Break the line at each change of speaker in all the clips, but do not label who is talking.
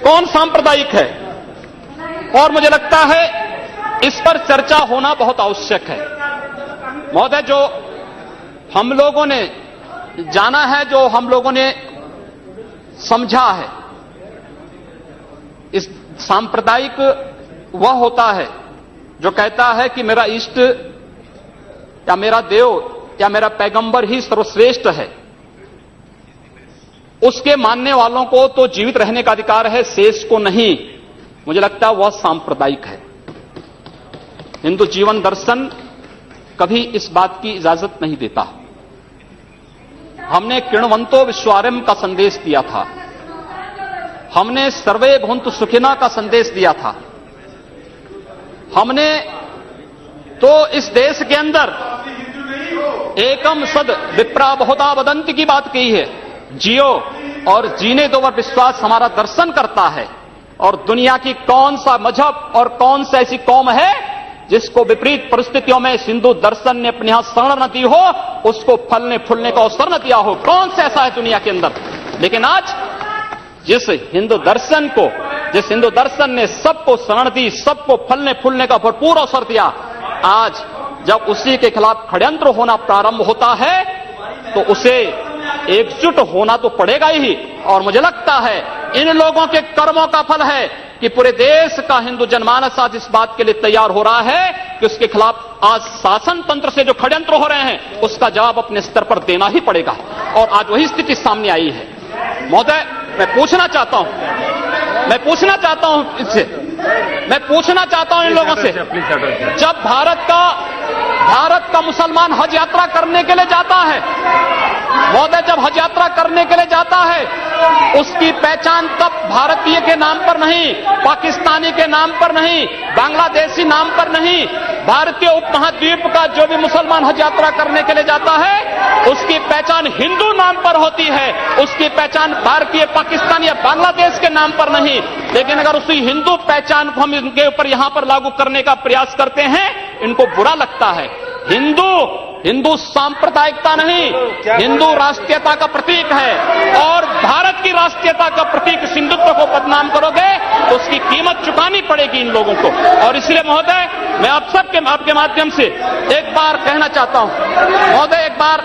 कौन सांप्रदायिक है, और मुझे लगता है इस पर चर्चा होना बहुत आवश्यक है। महोदय, जो हम लोगों ने जाना है, जो हम लोगों ने समझा है, इस सांप्रदायिक वह होता है जो कहता है कि मेरा इष्ट या मेरा देव या मेरा पैगंबर ही सर्वश्रेष्ठ है। उसके मानने वालों को तो जीवित रहने का अधिकार है, शेष को नहीं। मुझे लगता है वह सांप्रदायिक है। हिंदू जीवन दर्शन कभी इस बात की इजाजत नहीं देता। हमने किण्वंतो विश्वारंभ का संदेश दिया था, हमने सर्वे भवन्तु सुखिनः का संदेश दिया था, हमने तो इस देश के अंदर एकम सद विप्रा बहुधा वदन्ति की बात कही है। जियो और जीने दो पर विश्वास हमारा दर्शन करता है। और दुनिया की कौन सा मजहब और कौन सा ऐसी कौम है जिसको विपरीत परिस्थितियों में हिंदू दर्शन ने अपने यहां शरण न दी हो, उसको फलने फूलने का अवसर न दिया हो? कौन सा ऐसा है दुनिया के अंदर? लेकिन आज जिस हिंदू दर्शन ने सबको शरण दी, सबको फलने फूलने का भरपूर अवसर दिया, आज जब उसी के खिलाफ षड्यंत्र होना प्रारंभ होता है तो उसे एकजुट होना तो पड़ेगा ही। और मुझे लगता है इन लोगों के कर्मों का फल है कि पूरे देश का हिंदू जनमानस आज इस बात के लिए तैयार हो रहा है कि उसके खिलाफ आज शासन तंत्र से जो षड्यंत्र हो रहे हैं उसका जवाब अपने स्तर पर देना ही पड़ेगा। और आज वही स्थिति सामने आई है। महोदय, मैं पूछना चाहता हूं इन लोगों से, जब भारत का मुसलमान हज यात्रा करने के लिए जाता है, महोदय, जब हज यात्रा करने के लिए जाता है, उसकी पहचान तब भारतीय के नाम पर नहीं, पाकिस्तानी के नाम पर नहीं, बांग्लादेशी नाम पर नहीं, भारतीय उपमहाद्वीप का जो भी मुसलमान हज यात्रा करने के लिए जाता है उसकी पहचान हिंदू नाम पर होती है, उसकी पहचान भारतीय, पाकिस्तानी या बांग्लादेश के नाम पर नहीं। लेकिन अगर उसी हिंदू पहचान को हम इनके ऊपर यहां पर लागू करने का प्रयास करते हैं, इनको बुरा लगता है। हिंदू सांप्रदायिकता नहीं, हिंदू राष्ट्रीयता का प्रतीक है। और भारत की राष्ट्रीयता का प्रतीक हिंदुत्व को बदनाम करोगे तो उसकी कीमत चुकानी पड़ेगी इन लोगों को। और इसलिए महोदय, मैं आप सबके आपके माध्यम से एक बार कहना चाहता हूं, महोदय, एक बार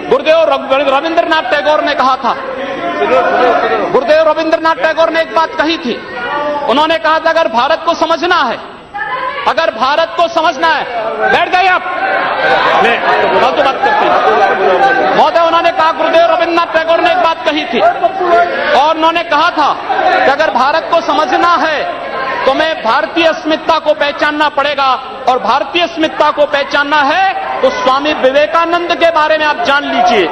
गुरुदेव रविंद्रनाथ टैगोर ने कहा था, गुरुदेव रविंद्रनाथ टैगोर ने एक बात कही थी। उन्होंने कहा था अगर भारत को समझना है, बैठ गए आप, फालतू बात करते हैं। महोदय, उन्होंने कहा, गुरुदेव रविंद्रनाथ टैगोर ने एक बात कही थी और उन्होंने कहा था कि अगर भारत को समझना है तो मैं भारतीय अस्मिता को पहचानना पड़ेगा। और भारतीय अस्मिता को पहचानना है तो स्वामी विवेकानंद के बारे में आप जान लीजिए।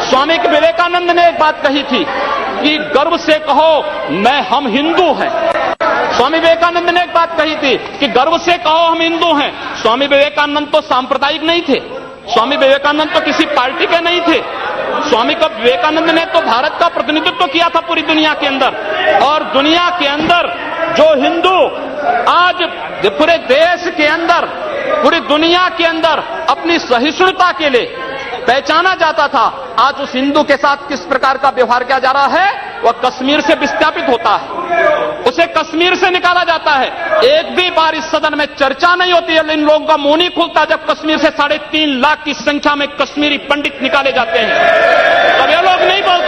स्वामी विवेकानंद ने एक बात कही थी कि गर्व से कहो हम हिंदू हैं। स्वामी विवेकानंद ने एक बात कही थी कि गर्व से कहो हम हिंदू हैं। स्वामी विवेकानंद तो सांप्रदायिक नहीं थे, स्वामी विवेकानंद तो किसी पार्टी के नहीं थे। स्वामी विवेकानंद ने तो भारत का प्रतिनिधित्व किया था पूरी दुनिया के अंदर। और दुनिया के अंदर जो हिंदू आज पूरे देश के अंदर, पूरी दुनिया के अंदर अपनी सहिष्णुता के लिए पहचाना जाता था, आज उस हिंदू के साथ किस प्रकार का व्यवहार किया जा रहा है, वह कश्मीर से विस्थापित होता है, उसे कश्मीर से निकाला जाता है। एक भी बार इस सदन में चर्चा नहीं होती है, इन लोगों का मुंह नहीं खुलता जब कश्मीर से 3.5 लाख की संख्या में कश्मीरी पंडित निकाले जाते हैं, तब ये लोग नहीं बोलते।